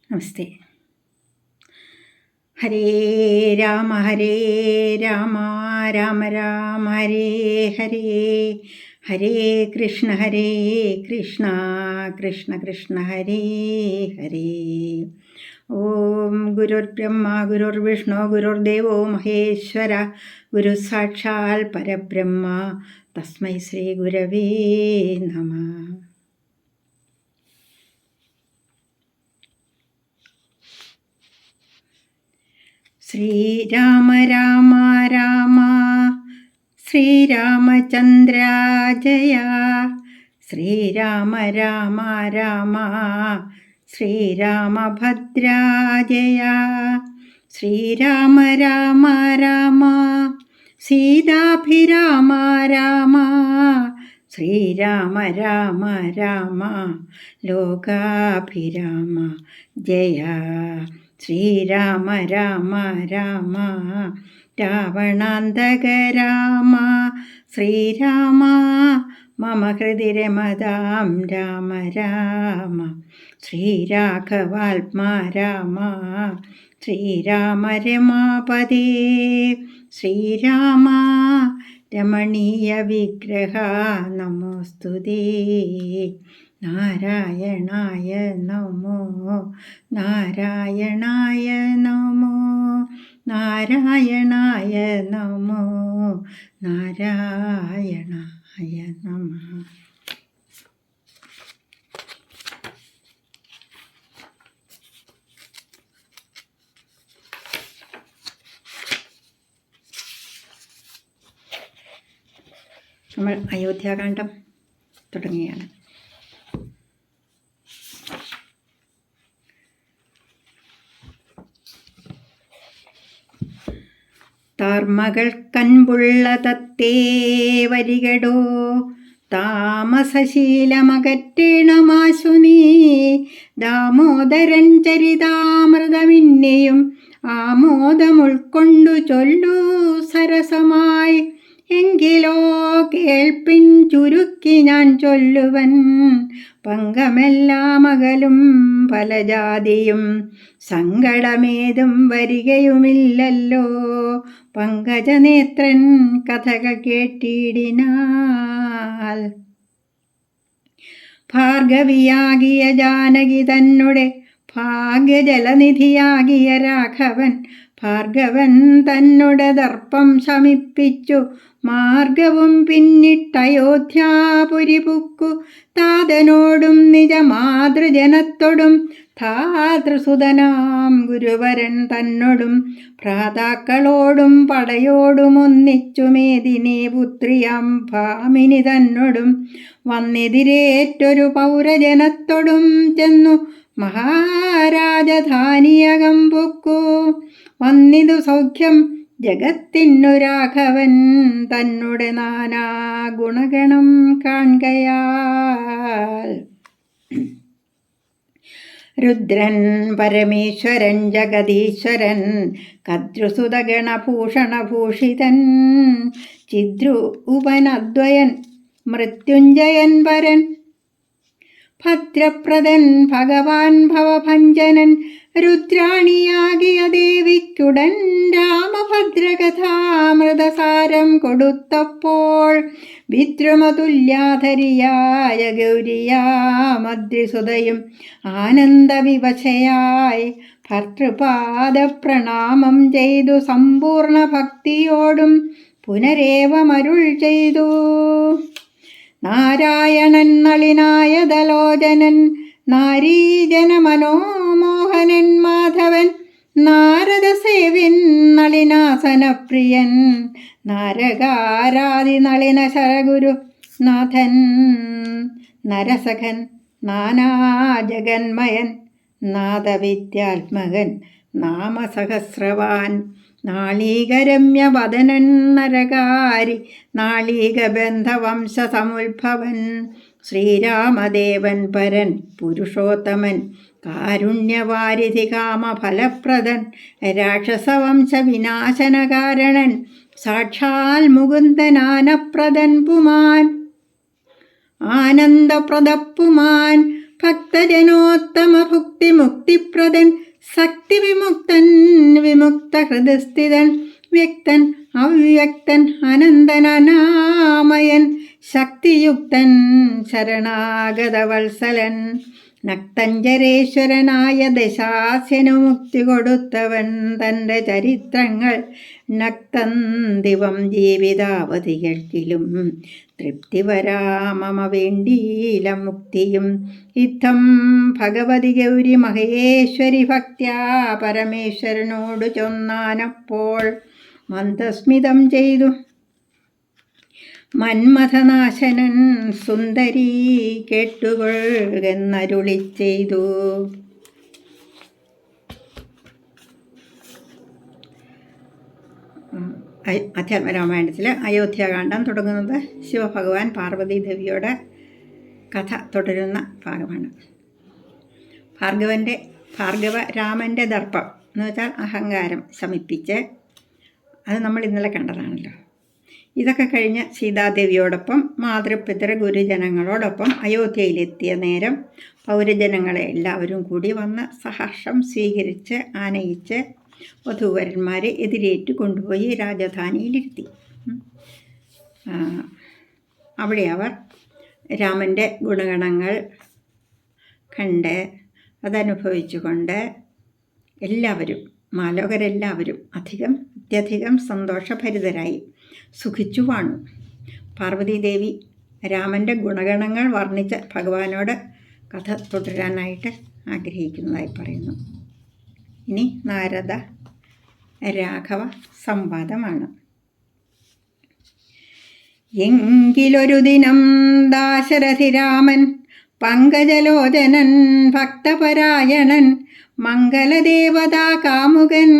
നമസ്തേ. ഹരേ രാമ രാമ രാമ ഹരേ ഹരേ, ഹരേ കൃഷ്ണ കൃഷ്ണ കൃഷ്ണ ഹരേ ഹരേ. ഓം ഗുരുർബ്രഹ്മ ഗുരുർവിഷ്ണു ഗുരുർദേവോ മഹേശ്വര, ഗുരു സാക്ഷാൽ പരബ്രഹ്മ, തസ്മൈ ശ്രീ ഗുരവേ നമഃ. ശ്രീരാമ രാമ രാമ ശ്രീരാമചന്ദ്ര ജയ, ശ്രീരാമ രാമ രാമ ശ്രീരാമഭദ്ര ജയ, ശ്രീരാമ രാമ രാമ സീതാഭിരാമ രാമ, ശ്രീരാമ രാമ രാമ ലോകാഭിരാമ ജയ, ശ്രീരാമ രാമ രാമ രാവണാന്തക രാമ, ശ്രീരാമ മമ ഹൃദി രമതാം രാമ രാമ, ശ്രീരാഘവാത്മാ രാമ, ശ്രീരാമ രമാപദേ, ശ്രീരാമ രമണീയ വിഗ്രഹ നമോസ്തുതേ. നാരായണായ നമോ നാരായണായ നമോ നാരായണായ നമോ നാരായണായ നമഃ. നമ്മൾ അയോധ്യാകാന്ഡം തുടങ്ങുകയാണ്. താർമകൾ കൻപുള്ള തത്തേ വരികടോ, താമസശീലമകറ്റേണമാശു നീ, ദാമോദരൻ ചരിതാമൃതമിന്നെയും ആമോദമുൾക്കൊണ്ടു ചൊല്ലൂ സരസമായി. എങ്കിലോ കേൾപ്പിൻ ചുരുക്കി ഞാൻ ചൊല്ലുവൻ, പങ്കമെല്ലാം അകലും പല ജാതിയും സങ്കടമേതും വരികയുമില്ലല്ലോ. പങ്കജനേത്രൻ കഥകൾ കേട്ടിടിനാൽ, ഭാർഗവിയാകിയ ജാനകി തന്നെ ഭാഗ്യജലനിധിയാകിയ രാഘവൻ, ഭാർഗവൻ തന്നുടെ ദർപ്പം ശമിപ്പിച്ചു മാർഗവും പിന്നിട്ടയോധ്യാപുരി പുക്കു, താതനോടും നിജമാതൃജനത്തോടും ധാതൃസുതനാം ഗുരുവരൻ തന്നോടും ഭ്രാതാക്കളോടും പടയോടും ഒന്നിച്ചു മേദിനി പുത്രിയാം ഭാമിനി തന്നോടും വന്നെതിരേറ്റൊരു പൗരജനത്തോടും ചെന്നു മഹാരാജധാനിയകം പൊക്കു. വന്നിതു സൗഖ്യം ജഗത്തിനു രാഘവൻ തന്നുടെ നാനാ ഗുണഗണം കാൺകയാൽ. രുദ്രൻ പരമേശ്വരൻ ജഗദീശ്വരൻ കദ്രുസുതഗണഭൂഷണഭൂഷിതൻ, ചിദ്രൂപനദ്വയൻ മൃത്യുഞ്ജയൻ പരൻ, ഭദ്രപ്രദൻ ഭഗവാൻ ഭവഭഞ്ജനൻ, രുദ്രാണിയാകിയ ദേവിക്കുടൻ രാമഭദ്രകഥാമൃതസാരം കൊടുത്തപ്പോൾ, വിദ്രുമതുല്യാധരിയായ ഗൗരിയാമദ്രിസുതയും ആനന്ദവിവശയായി ഭർതൃപാദപ്രണാമം ചെയ്തു സമ്പൂർണ്ണ ഭക്തിയോടും പുനരേവമരുൾ ചെയ്തു. നാരായണൻ നളിനായതലോചനൻ നാരീജന മനോമോഹനൻ മാധവൻ, നാരദസേവ്യൻ നളിനാസനപ്രിയൻ, നാരകാരാദി നളിന ശരഗുരുനാഥൻ, നരസഖൻ നാനാജഗന്മയൻ, നാദവിദ്യാത്മകൻ നാമസഹസ്രവാൻ, നാളീകരമ്യവദനൻ നരകാരി നാളീകബന്ധവംശസമുദ്ഭവൻ, ശ്രീരാമദേവൻ പരൻ പുരുഷോത്തമൻ, കാരുണ്യവാരിധി കാമഫലപ്രദൻ, രാക്ഷസവംശവിനാശനകാരണൻ, സാക്ഷാൽ മുകുന്ദനാനപ്രദൻ പുമാൻ, ആനന്ദപ്രദപ്പുമാൻ, ഭക്തജനോത്തമ ഭുക്തി മുക്തിപ്രദൻ ശക്തി വിമുക്തൻ വിമുക്ത ഹൃദയസ്ഥിതൻ വ്യക്തൻ അവ്യക്തൻ അനന്തൻ അനാമയൻ ശക്തിയുക്തൻ ശരണാഗതവത്സലൻ നക്തഞ്ചരേശ്വരനായ ദശാസ്യനു മുക്തി കൊടുത്തവൻ തൻ്റെ ചരിത്രങ്ങൾ നക്തന്തിവം ജീവിതാവധികൾക്കിലും തൃപ്തി വരാമമ വേണ്ടീല മുക്തിയും ഇത്തം ഭഗവതി ഗൗരി മഹേശ്വരി ഭക്ത്യാ പരമേശ്വരനോട് ചൊന്നാനപ്പോൾ മന്ദസ്മിതം ചെയ്തു മന്മഥനാശനൻ സുന്ദരി കേട്ടുകൊള്ളുകെന്നരുളി ചെയ്തു. അധ്യാത്മരാമായണത്തിൽ അയോധ്യാകാന്ഡം തുടങ്ങുന്നത് ശിവഭഗവാൻ പാർവതീദേവിയോട് കഥ തുടരുന്ന ഭാഗമാണ്. രാമൻ്റെ ദർപ്പം എന്ന് വെച്ചാൽ അഹങ്കാരം ശമിപ്പിച്ച്, അത് നമ്മൾ ഇന്നലെ കണ്ടതാണല്ലോ. ഇതൊക്കെ കഴിഞ്ഞ് സീതാദേവിയോടൊപ്പം മാതൃപിതൃ ഗുരുജനങ്ങളോടൊപ്പം അയോധ്യയിലെത്തിയ നേരം പൗരജനങ്ങളെ എല്ലാവരും കൂടി വന്ന് സഹർഷം സ്വീകരിച്ച് ആനയിച്ച് വധൂവരന്മാരെ എതിരേറ്റ് കൊണ്ടുപോയി രാജധാനിയിലിരുത്തി. അവിടെ അവർ രാമൻ്റെ ഗുണഗണങ്ങൾ കണ്ട് അതനുഭവിച്ചുകൊണ്ട് എല്ലാവരും മാലോകരെല്ലാവരും അത്യധികം സന്തോഷഭരിതരായി സുഖിച്ചു വാണു. പാർവതീദേവി രാമൻ്റെ ഗുണഗണങ്ങൾ വർണ്ണിച്ച് ഭഗവാനോട് കഥ തുടരാനായിട്ട് ആഗ്രഹിക്കുന്നതായി പറയുന്നു. ഇനി നാരദ രാഘവ സംവാദമാണ്. എങ്കിലൊരു ദിനം ദാശരഥി രാമൻ പങ്കജലോചനൻ ഭക്തപരായണൻ മംഗലദേവതാ കാമുകൻ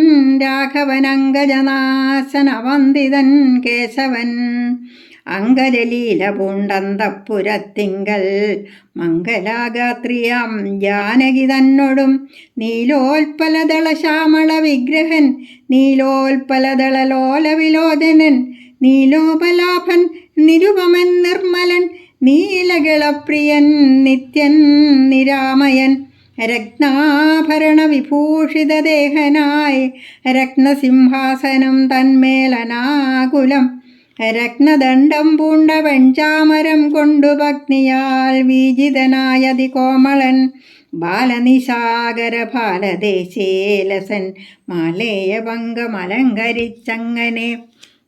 രാഘവനങ്കജനാശനവന്ദിതൻ കേശവൻ അങ്കജലീല പൂണ്ടന്തപ്പുരത്തിങ്കൽ മംഗലാഗാത്രിയാം ജാനകി തന്നോടും നീലോൽപലദള ശ്യാമള വിഗ്രഹൻ നീലോൽപലദളലോല വിലോചനൻ നീലോപലാഭൻ നിരുപമൻ നിർമ്മലൻ നീലഗളപ്രിയൻ നിത്യൻ നിരാമയൻ രത്നാഭരണ വിഭൂഷിതദേഹനായി രത്നസിംഹാസനം തന്മേലനാകുലം രത്നദണ്ഡം പൂണ്ട വെഞ്ചാമരം കൊണ്ടു ഭഗ്നിയാൽ വീജിതനായതി കോമളൻ ബാലനിശാകര ബാലദേശേലസൻ മാലേയഭംഗമലങ്കരിച്ചങ്ങനെ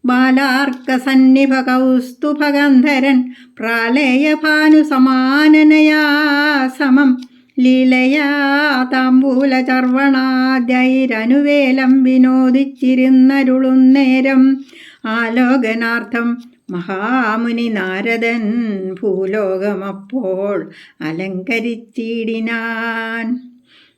ബാലാർക്കസന്നിഭ കൗസ്തുഭഗന്ധരൻ പ്രാലേയഭാനുസമാനനയാ സമം ലീലയാ താംബൂലചർവണാദ്യൈരനുവേലം വിനോദിച്ചിരുന്നരുളുന്നേരം ആലോകനാർത്ഥം മഹാമുനി നാരദൻ ഭൂലോകമപ്പോൾ അലങ്കരിച്ചിടിനാൻ.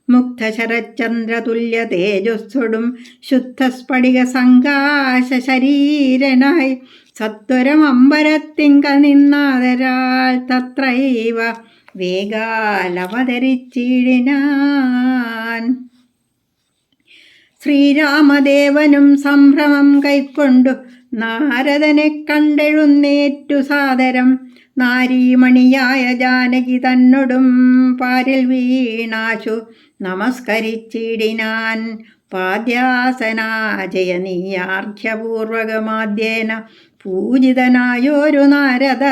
മുക്തശരചന്ദ്രതുല്യ തേജസ്സൊടും ശുദ്ധസ്ഫടിക സങ്കാശ ശരീരനായി സത്വരം അമ്പരത്തിങ്ക നിന്നാദരാൽ തത്രൈവ വേഗാലവതരിച്ചിടിനാൻ. ശ്രീരാമദേവനും സംഭ്രമം കൈക്കൊണ്ടു നാരദനെ കണ്ടെഴുന്നേറ്റു സാദരം നാരീമണിയായ ജാനകി തന്നോടും പാരിൽ വീണാശു നമസ്കരിച്ചിടിനാൻ. പാദ്യാസനാജയനീയാർഘ്യപൂർവകമാദ്യേന പൂജിതനായൊരു നാരദ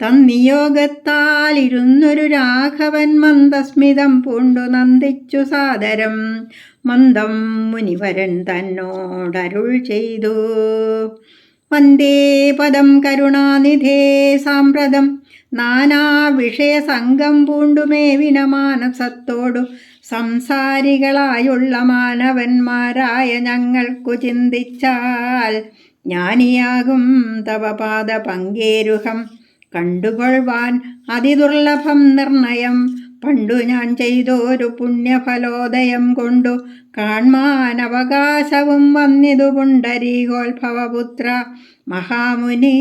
തന്നിയോഗത്താലിരുന്നൊരു രാഘവൻ മന്ദസ്മിതം പൂണ്ടു നന്ദിച്ചു സാദരം മന്ദം മുനിവരൻ തന്നോടരുൾ ചെയ്തു. വന്ദേ പദം കരുണാനിധേ സാമ്പ്രതം നാനാവിഷയസംഗം പൂണ്ടുമേവിന മാനസത്തോടു സംസാരികളായുള്ള മാനവന്മാരായ ഞങ്ങൾക്കു ചിന്തിച്ചാൽ ജ്ഞാനിയാകും തവ പാദ പങ്കേരുഹം കണ്ടുകൊള്ളുവാൻ അതിദുർലഭം നിർണയം. പണ്ടു ഞാൻ ചെയ്തോരു പുണ്യഫലോദയം കൊണ്ടു കാൺമാൻ അവകാശവും വന്നിതു പുണ്ടരീകോത്ഭവപുത്ര മഹാമുനി.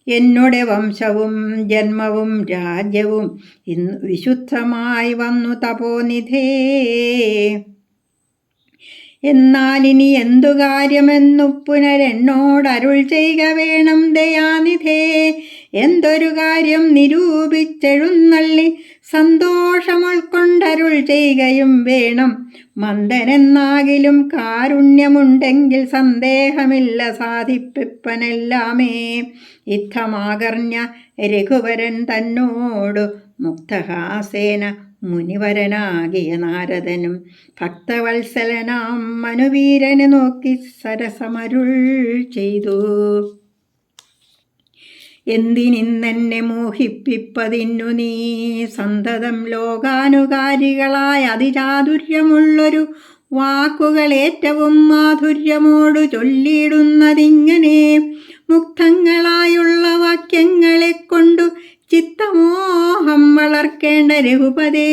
എന്നുടെ വംശവും ജന്മവും രാജ്യവും ഇന്ന് വിശുദ്ധമായി വന്നു തപോനിധേ. എന്നാലിനി എന്തു കാര്യമെന്നു പുനരെന്നോടരുൾ ചെയ്യുക വേണം ദയാനിധേ. എന്തൊരു കാര്യം നിരൂപിച്ചെഴുന്നള്ളി സന്തോഷമുൾക്കൊണ്ടരുൾ ചെയ്യുകയും വേണം. മന്ദനെന്നാകിലും കാരുണ്യമുണ്ടെങ്കിൽ സന്ദേഹമില്ല സാധിപ്പിപ്പനെല്ലാമേ. യുദ്ധമാകർണ്യ രഘുവരൻ തന്നോടു മുക്തഹാസേന മുനിവരനാകിയ നാരദനും ഭക്തവത്സലനാം മനുവീരനെ നോക്കി സരസമരുൾ ചെയ്തു. എന്തിനിന്നെന്നെ മോഹിപ്പിപ്പതിന്നു നീ സന്തതം ലോകാനുകാരികളായ അതിചാതുര്യമുള്ളൊരു വാക്കുകൾ ഏറ്റവും മാധുര്യമോടു ചൊല്ലിയിടുന്നതിങ്ങനെ. മുക്തങ്ങളായുള്ള വാക്യങ്ങളെ കൊണ്ടു ചിത്തമോഹം വളർക്കേണ്ട രഘുപതേ.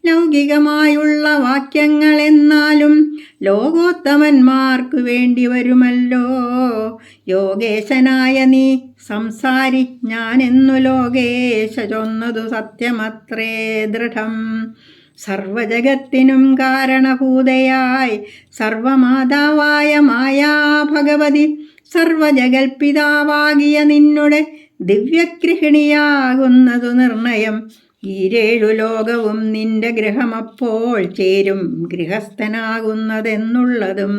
ലൗകികമായുള്ള വാക്യങ്ങളെന്നാലും ലോകോത്തമന്മാർക്കു വേണ്ടി വരുമല്ലോ. യോഗേശനായ നീ സംസാരി, ഞാനെന്നു ലോകേശ ചൊന്നതു സത്യമത്രേ ദൃഢം. സർവജഗത്തിനും കാരണഭൂതയായി സർവമാതാവായ മായാ ഭഗവതി, സർവജഗൽപിതാവാകിയ നിന്നുടെ ദിവ്യഗൃഹിണിയാകുന്നതു നിർണയം. ഈരേഴു ലോകവും നിന്റെ ഗൃഹമപ്പോൾ ചേരും ഗൃഹസ്ഥനാകുന്നതെന്നുള്ളതും.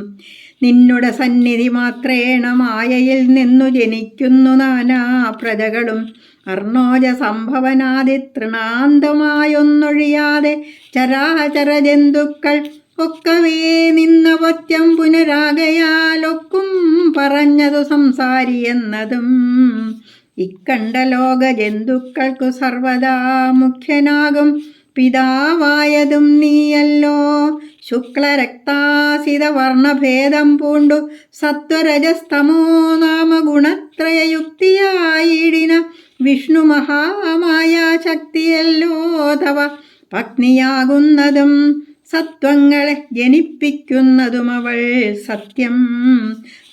നിന്നുടെ സന്നിധി മാത്രേണ മായയിൽ നിന്നു ജനിക്കുന്നു നാനാ പ്രജകളും. അർണോജ സംഭവനാദി തൃണാന്തമായൊന്നൊഴിയാതെ ചരാചര ജന്തുക്കൾ ഒക്കവേ നിന്നപത്യം പുനരാകയാലൊക്കും പറഞ്ഞതു സംസാരി എന്നതും. ഇക്കണ്ട ലോക ജന്തുക്കൾക്കു സർവദാ മുഖ്യനാകും പിതാവായതും നീയല്ലോ. ശുക്ലരക്താസിത വർണ്ണഭേദം പൂണ്ടു സത്വരജസ്തമോ നാമ ഗുണത്രയയുക്തിയായിടിന വിഷ്ണു മഹാമായാശക്തിയല്ലോ തവ പത്നിയാകുന്നതും. സത്വങ്ങളെ ജനിപ്പിക്കുന്നതും അവൾ സത്യം,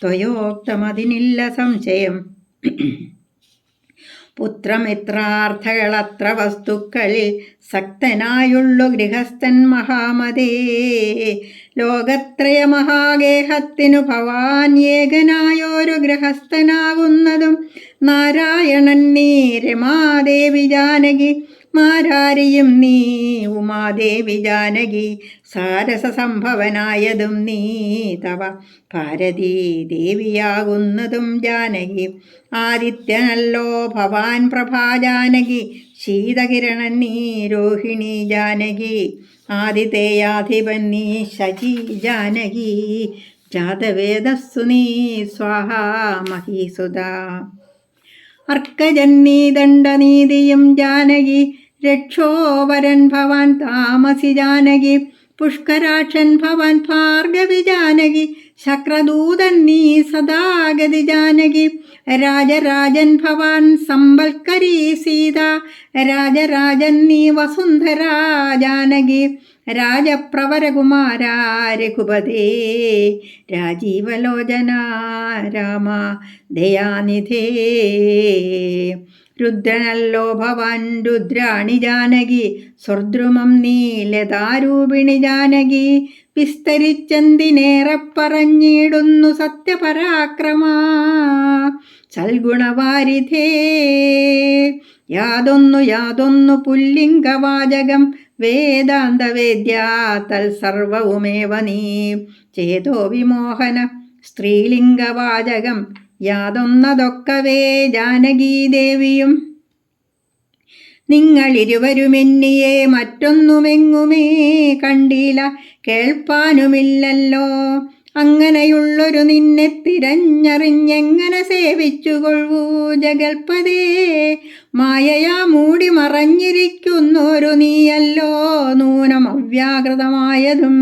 ത്വയോക്തമതിനില്ല സംശയം. പുത്രമിത്രാർത്ഥകളത്ര വസ്തുക്കളിൽ സക്തനായുള്ളു ഗൃഹസ്ഥൻ മഹാമതേ. ലോകത്രയ മഹാഗേഹത്തിനു ഭവാൻ ഏകനായൊരു ഗൃഹസ്ഥനാകുന്നതും. നാരായണൻ നീ രമാദേവി ജാനകി, മാരാരിയും നീ ഉമാദേവി ജാനകി. സാരസസംഭവനായതും നീ തവ ഭാരതീ ദേവിയാകുന്നതും ജാനകി. ആദിത്യനല്ലോ ഭവാൻ പ്രഭാജാനകി, ശീതകിരണൻ നീ രോഹിണി ജാനകി. ആദിതേയാധിപൻ നീ ശചി ജാനകി, ജാതവേദസ്സു നീ സ്വാഹാ മഹീസുത. അർക്കജൻ നീ ദണ്ഡനീതിയും ജാനകി, രക്ഷോവരൻ ഭവാൻ താമസി ജാനകി. പുഷ്കരാക്ഷൻ ഭവാൻ ഭാർഗവി ജാനകി, ശക്രദൂതൻ നീ സദാഗതി ജാനകി. രാജരാജൻ ഭവാൻ സമ്പൽക്കരീ സീത, രാജരാജൻ നീ വസുന്ധരാ ജാനകി. രാജപ്രവരകുമാര രഘുപതേ, രാജീവലോചന രാമ ദയാനിധേ. രുദ്രനല്ലോ ഭവാൻ രുദ്രാണി ജാനകി, സ്വർദ്രുമം നീ ലതാരൂപിണി ജാനകി. വിസ്തരിച്ചെന്തിനേറെ പറഞ്ഞിടുന്നു സത്യപരാക്രമാ സൽഗുണവാരിധേ. യാതൊന്നു പുല്ലിംഗവാചകം വേദാന്തവേദ്യാ തൽസർവവുമേവ നീ. ചേതോ വിമോഹന സ്ത്രീലിംഗവാചകം യാതൊന്നതൊക്കവേ ജാനകീദേവിയും. നിങ്ങളിരുവരുമെന്നിയെ മറ്റൊന്നുമെങ്ങുമേ കണ്ടില്ല, കേൾപ്പാനുമില്ലല്ലോ. അങ്ങനെയുള്ളൊരു നിന്നെ തിരഞ്ഞറിഞ്ഞെങ്ങനെ സേവിച്ചുകൊള്ളൂ ജഗൽപതേ. മായയാ മൂടി മറഞ്ഞിരിക്കുന്നൊരു നീയല്ലോ നൂനം അവ്യാകൃതമായതും.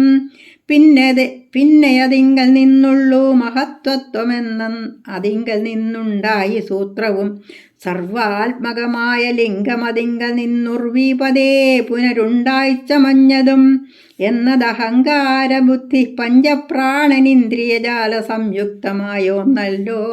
പിന്നെ അതിങ്കൽ നിന്നുള്ളൂ മഹത്വത്വമെന്ന അതിങ്കൽ നിന്നുണ്ടായി സൂത്രവും. സർവാത്മകമായ ലിംഗമതിങ്ക നിന്നുർവീപതേ പുനരുണ്ടായിച്ചമഞ്ഞതും എന്നതഹങ്കാര ബുദ്ധി പഞ്ചപ്രാണനിന്ദ്രിയജാല സംയുക്തമായോന്നല്ലോ.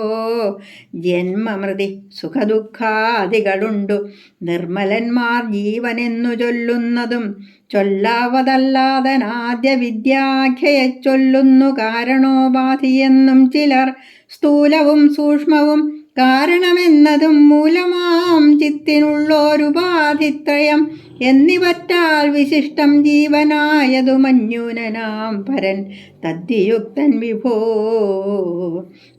ജന്മമൃതി സുഖദുഃഖാദികളുണ്ടു നിർമ്മലന്മാർ ജീവനെന്നു ചൊല്ലുന്നതും ചൊല്ലാവതല്ലാതനാദ്യ വിദ്യാഖ്യയെ ചൊല്ലുന്നു കാരണോപാധിയെന്നും ചിലർ. സ്ഥൂലവും സൂക്ഷ്മവും കാരണമെന്നതും മൂലമാം ചിത്തിനുള്ളോരുപാധിത്രയം എന്നിവറ്റാൽ വിശിഷ്ടം ജീവനായതു മന്യൂനനാം പരൻ തദ്യുക്തൻ വിഭോ.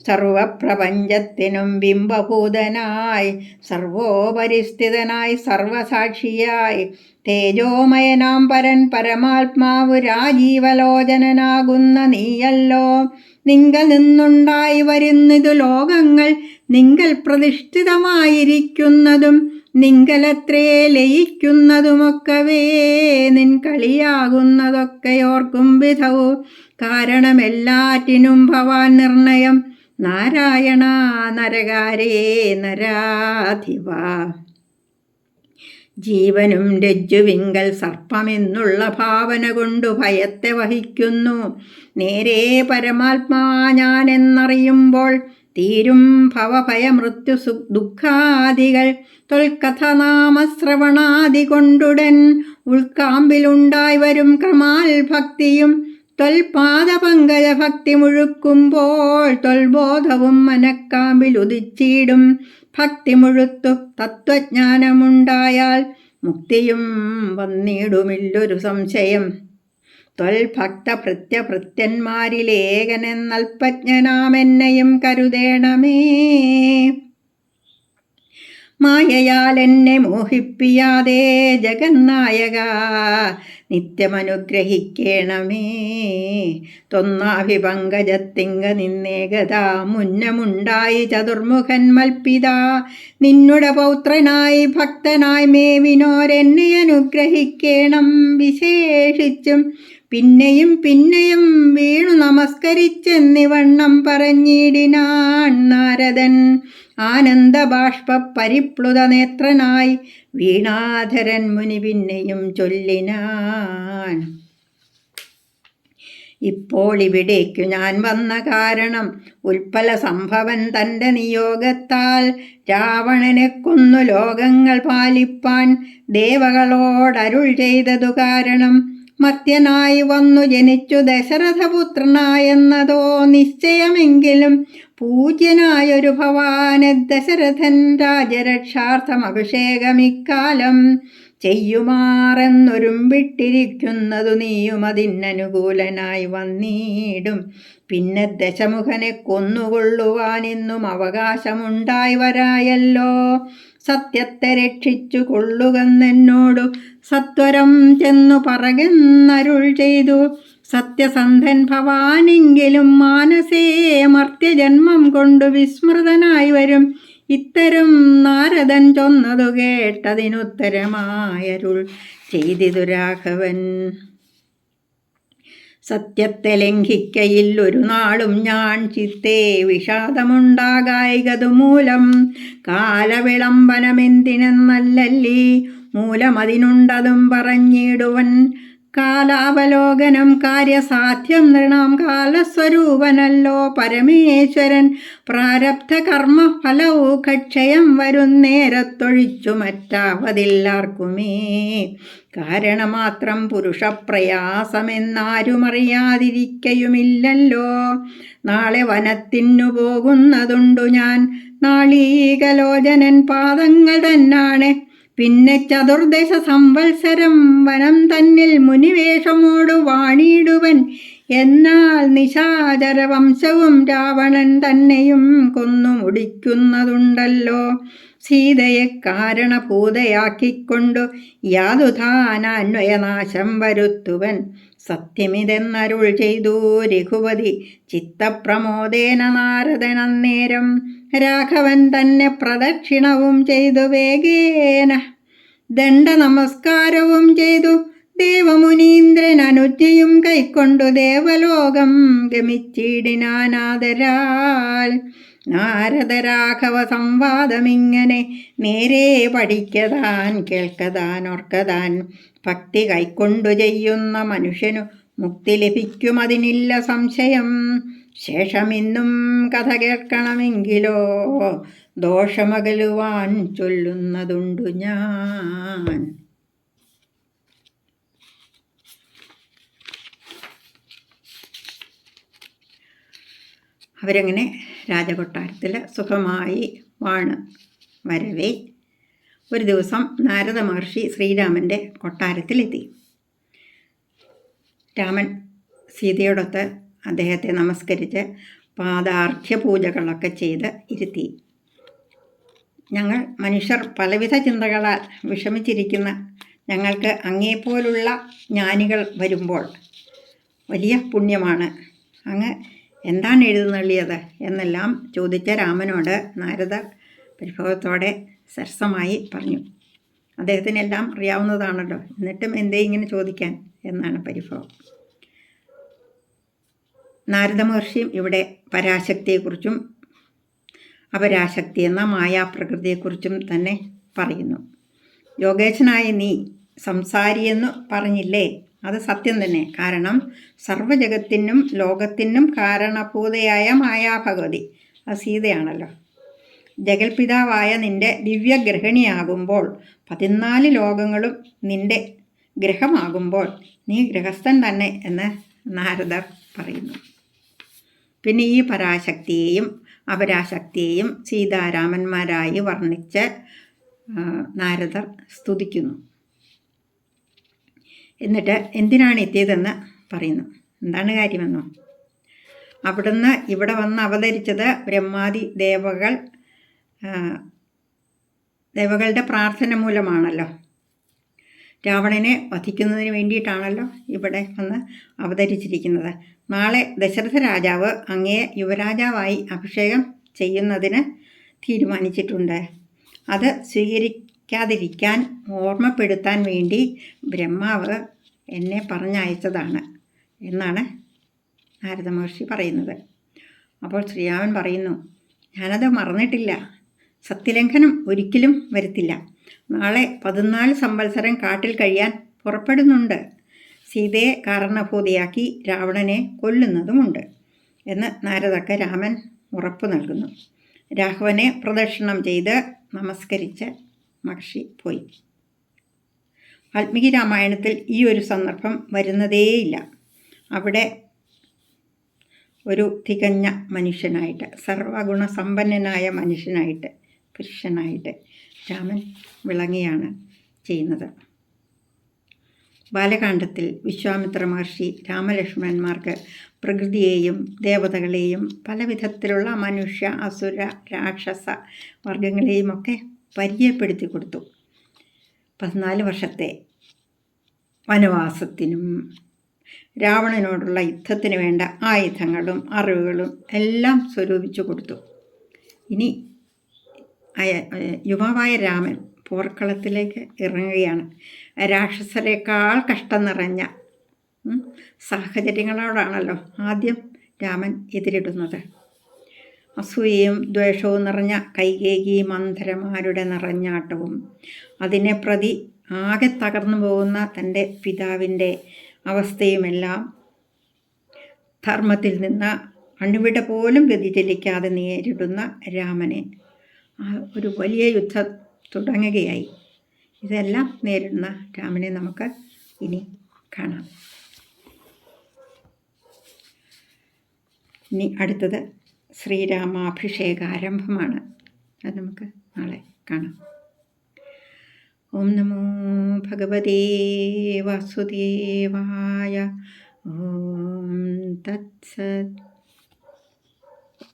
സർവപ്രപഞ്ചത്തിനും ബിംബഭൂതനായി സർവോപരിസ്ഥിതനായി സർവസാക്ഷിയായി തേജോമയനാം പരൻ പരമാത്മാവ് രാജീവലോചനനാകുന്ന നീയല്ലോ. നിങ്കൽ നിന്നുണ്ടായി വരുന്നിതു ലോകങ്ങൾ നിങ്കൽ പ്രതിഷ്ഠിതമായിരിക്കുന്നതും നിങ്കലത്രേ ലയിക്കുന്നതുമൊക്കവേ നിൻ കളിയാകുന്നതൊക്കെയോർക്കും വിധവും കാരണമെല്ലാറ്റിനും ഭവാൻ നിർണയം. നാരായണ നരകാരേ നരാധിപ. ജീവനും രജ്ജുവിങ്കൽ സർപ്പമെന്നുള്ള ഭാവന കൊണ്ടു ഭയത്തെ വഹിക്കുന്നു. നേരെ പരമാത്മാ ഞാനെന്നറിയുമ്പോൾ തീരും ഭവഭയമൃത്യു ദുഃഖാദികൾ. തൊൽക്കഥനാമശ്രവണാദി കൊണ്ടുടൻ ഉൾക്കാമ്പിലുണ്ടായി വരും ക്രമാൽ ഭക്തിയും. തൊൽപാദപങ്കജ ഭക്തി മുഴുക്കുമ്പോൾ തൊൽബോധവും മനക്കാമ്പിലുദിച്ചിടും. ഭക്തി മുഴുത്തു തത്വജ്ഞാനമുണ്ടായാൽ മുക്തിയും വന്നിടുമില്ലൊരു സംശയം. ത്വൽഭക്തഭൃത്യഭൃത്യന്മാരിലേകനെന്നൽപജ്ഞനാമെന്നെയും കരുതേണമേ. മായയാൽ എന്നെ മോഹിപ്പിയാതെ ജഗന്നായക നിത്യമനുഗ്രഹിക്കേണമേ. തൊന്നാഭിപങ്കജത്തിങ്ക നിന്നേകതാ മുന്നമുണ്ടായി ചതുർമുഖൻ മൽപിത. നിന്നുടെ പൗത്രനായി ഭക്തനായി മേവിനോരെന്നെ അനുഗ്രഹിക്കേണം വിശേഷിച്ചും. പിന്നെയും പിന്നെയും വീണു നമസ്കരിച്ചെന്നിവണ്ണം പറഞ്ഞിടിനാൻ നാരദൻ. ആനന്ദബാഷ്പ പരിപ്ലുത നേത്രനായി വീണാധരൻ മുനി പിന്നെയും ചൊല്ലിനാൻ. ഇപ്പോൾ ഇവിടേക്കു ഞാൻ വന്ന കാരണം ഉൽപ്പല സംഭവൻ തൻ്റെ നിയോഗത്താൽ രാവണനെ കൊന്നു ലോകങ്ങൾ പാലിപ്പാൻ ദേവകളോടരുൾ ചെയ്തതു കാരണം. മർത്യനായി വന്നു ജനിച്ചു ദശരഥപുത്രനായെന്നതോ നിശ്ചയമെങ്കിലും പൂജ്യനായൊരു ഭവാനെ ദശരഥൻ രാജരക്ഷാർത്ഥം അഭിഷേകമിക്കാലം ചെയ്യുമാറെന്നൊരുമ്പിട്ടിരിക്കുന്നതു നീയും അതിനനുകൂലനായി വന്നിടും. പിന്നെ ദശമുഖനെ കൊന്നുകൊള്ളുവാനിന്നും അവകാശമുണ്ടായി വരായല്ലോ. സത്യത്തെ രക്ഷിച്ചു കൊള്ളുകെന്നോടു സത്വരം ചെന്നു പറകെന്നരുൾ ചെയ്തു. സത്യസന്ധൻ ഭവാനെങ്കിലും മാനസേ മർത്യജന്മം കൊണ്ടു വിസ്മൃതനായി വരും. ഇത്തരം നാരദൻ ചൊന്നതു കേട്ടതിനുത്തരമായരുൾ ചെയ്തിതു രാഘവൻ. സത്യത്തെ ലംഘിക്കയിൽ ഒരു നാളും ഞാൻ ചിത്തേ വിഷാദമുണ്ടാകായികതു മൂലം. കാലവിളംബനമെന്തിനെന്നല്ലല്ലീ മൂലമതിനുണ്ടതും പറഞ്ഞിടുവൻ. കാലാവലോകനം കാര്യസാധ്യം നൃണാം കാലസ്വരൂപനല്ലോ പരമേശ്വരൻ. പ്രാരബ്ധ കർമ്മ ഫലവും ക്ഷയം വരുന്നേരത്തൊഴിച്ചു മറ്റാവതില്ലാർക്കുമേ. കാരണമാത്രം പുരുഷപ്രയാസമെന്നാരുമറിയാതിരിക്കയുമില്ലല്ലോ. നാളെ വനത്തിനു പോകുന്നതുണ്ടു ഞാൻ. നാളീകലോചനൻ പാദങ്ങൾ തന്നാണ്. പിന്നെ ചതുർദശ സംവത്സരം വനം തന്നിൽ മുനിവേഷമോടു വാണിടുവൻ. എന്നാൽ നിശാചര വംശവും രാവണൻ തന്നെയും കൊന്നു മുടിക്കുന്നതുണ്ടല്ലോ. സീതയെ കാരണഭൂതയാക്കിക്കൊണ്ടു യാതുധാനാന്വയനാശം വരുത്തുവൻ. സത്യമിതെന്നരുൾ ചെയ്തു രഘുപതി ചിത്തപ്രമോദേന നാരദനന്നേരം. രാഘവൻ തന്നെ പ്രദക്ഷിണവും ചെയ്തു വേഗേന ദണ്ഡ നമസ്കാരവും ചെയ്തു. ദേവമുനീന്ദ്രൻ അനുജ്ഞയും കൈക്കൊണ്ടു ദേവലോകം ഗമിച്ചിടിനാനാദരാൽ. നാരദരാഘവ സംവാദമിങ്ങനെ നേരെ പഠിക്കതാൻ കേൾക്കതാൻ ഓർക്കതാൻ. ഭക്തി കൈക്കൊണ്ടു ചെയ്യുന്ന മനുഷ്യനു മുക്തി ലഭിക്കുമതിനില്ല സംശയം. ശേഷമിന്നും കഥ കേൾക്കണമെങ്കിലോ ദോഷമകലുവാൻ ചൊല്ലുന്നതുണ്ടു ഞാൻ. അവരങ്ങനെ രാജകൊട്ടാരത്തിൽ സുഖമായി വാണ് വരവേ ഒരു ദിവസം നാരദ മഹർഷി ശ്രീരാമൻ്റെ കൊട്ടാരത്തിലെത്തി. രാമൻ സീതയോടൊത്ത് അദ്ദേഹത്തെ നമസ്കരിച്ച് പാദാർഘ്യ പൂജകളൊക്കെ ചെയ്ത് ഇരുത്തി. ഞങ്ങൾ മനുഷ്യർ പലവിധ ചിന്തകളാൽ വിഷമിച്ചിരിക്കുന്ന ഞങ്ങൾക്ക് അങ്ങേപ്പോലുള്ള ജ്ഞാനികൾ വരുമ്പോൾ വലിയ പുണ്യമാണ്. അങ്ങ് എന്താണ് എഴുതുന്നള്ളിയത് എന്നെല്ലാം ചോദിച്ച രാമനോട് നാരദ പരിഭവത്തോടെ സരസമായി പറഞ്ഞു. അദ്ദേഹത്തിനെല്ലാം അറിയാവുന്നതാണല്ലോ, എന്നിട്ടും എന്തേ ഇങ്ങനെ ചോദിക്കാൻ എന്നാണ് പരിഭവം. നാരദ മഹർഷിയും ഇവിടെ പരാശക്തിയെക്കുറിച്ചും അപരാശക്തി എന്ന മായാപ്രകൃതിയെക്കുറിച്ചും തന്നെ പറയുന്നു. യോഗേശനായ നീ സംസാരിയെന്നു പറഞ്ഞില്ലേ, അത് സത്യം തന്നെ. കാരണം സർവ്വജഗത്തിനും ലോകത്തിനും കാരണഭൂതയായ മായാഭഗവതി അത് സീതയാണല്ലോ. ജഗൽപിതാവായ നിന്റെ ദിവ്യഗ്രഹിണിയാകുമ്പോൾ 14 ലോകങ്ങളും നിന്റെ ഗ്രഹമാകുമ്പോൾ നീ ഗൃഹസ്ഥൻ തന്നെ എന്ന് നാരദർ പറയുന്നു. പിന്നെ ഈ പരാശക്തിയെയും അപരാശക്തിയെയും സീതാരാമന്മാരായി വർണ്ണിച്ച് നാരദർ സ്തുതിക്കുന്നു. എന്നിട്ട് എന്തിനാണ് എത്തിയതെന്ന് പറയുന്നു. എന്താണ് കാര്യമെന്നോ? അവിടുന്ന് ഇവിടെ വന്ന് അവതരിച്ചത് ബ്രഹ്മാദി ദേവകളുടെ പ്രാർത്ഥന മൂലമാണല്ലോ. രാവണനെ വധിക്കുന്നതിന് വേണ്ടിയിട്ടാണല്ലോ ഇവിടെ വന്ന് അവതരിച്ചിരിക്കുന്നത്. നാളെ ദശരഥ രാജാവ് അങ്ങയെ യുവരാജാവായി അഭിഷേകം ചെയ്യുന്നതിന് തീരുമാനിച്ചിട്ടുണ്ട്. അത് സ്വീകരിക്കാതിരിക്കാൻ ഓർമ്മപ്പെടുത്താൻ വേണ്ടി ബ്രഹ്മാവ് എന്നെ പറഞ്ഞയച്ചതാണ് എന്നാണ് നാരദ മഹർഷി പറയുന്നത്. അപ്പോൾ ശ്രീരാമൻ പറയുന്നു, ഞാനത് മറന്നിട്ടില്ല. സത്യലംഘനം ഒരിക്കലും വരുത്തില്ല. നാളെ 14 സംവത്സരം കാട്ടിൽ കഴിയാൻ പുറപ്പെടുന്നുണ്ട്. സീതയെ കാരണഭൂതയാക്കി രാവണനെ കൊല്ലുന്നതുമുണ്ട് എന്ന് നാരദക്ക് രാമൻ ഉറപ്പു നൽകുന്നു. രാഘവനെ പ്രദക്ഷിണം ചെയ്ത് നമസ്കരിച്ച് മഹർഷി പോയി. വാൽമീകി രാമായണത്തിൽ ഈ ഒരു സന്ദർഭം വരുന്നതേയില്ല. അവിടെ ഒരു തികഞ്ഞ മനുഷ്യനായിട്ട്, സർവഗുണസമ്പന്നനായ മനുഷ്യനായിട്ട്, പുരുഷനായിട്ട് രാമൻ വിളങ്ങിയാണ് ചെയ്യുന്നത്. ബാലകാണ്ഡത്തിൽ വിശ്വാമിത്ര മഹർഷി രാമലക്ഷ്മണന്മാർക്ക് പ്രകൃതിയെയും ദേവതകളെയും പല വിധത്തിലുള്ള മനുഷ്യ, അസുര, രാക്ഷസ വർഗങ്ങളെയും ഒക്കെ പരിചയപ്പെടുത്തി കൊടുത്തു. 14 വർഷത്തെ വനവാസത്തിനും രാവണനോടുള്ള യുദ്ധത്തിന് വേണ്ട ആയുധങ്ങളും അറിവുകളും എല്ലാം സ്വരൂപിച്ചു കൊടുത്തു. ഇനി യുവാവായ രാമൻ പോർക്കളത്തിലേക്ക് ഇറങ്ങുകയാണ്. രാക്ഷസരേക്കാൾ കഷ്ടം നിറഞ്ഞ സാഹചര്യങ്ങളോടാണല്ലോ ആദ്യം രാമൻ എതിരിടുന്നത്. അസൂയയും ദ്വേഷവും നിറഞ്ഞ കൈകേയി മന്ധരമാരുടെ നിറഞ്ഞാട്ടവും അതിനെ പ്രതി ആകെ തകർന്നു പോകുന്ന തൻ്റെ പിതാവിൻ്റെ അവസ്ഥയുമെല്ലാം ധർമ്മത്തിൽ നിന്ന് അണുവിട പോലും വ്യതിചലിക്കാതെ നേരിടുന്ന രാമനെ ഒരു വലിയ യുദ്ധം തുടങ്ങുകയായി. ഇതെല്ലാം നേരിടുന്ന രാമനെ നമുക്ക് ഇനി കാണാം. ഇനി അടുത്തത് ശ്രീരാമാഭിഷേകാരംഭമാണ്. അത് നമുക്ക് നാളെ കാണാം. ഓം നമോ ഭഗവതേ വാസുദേവായ. ഓം തത്സത്.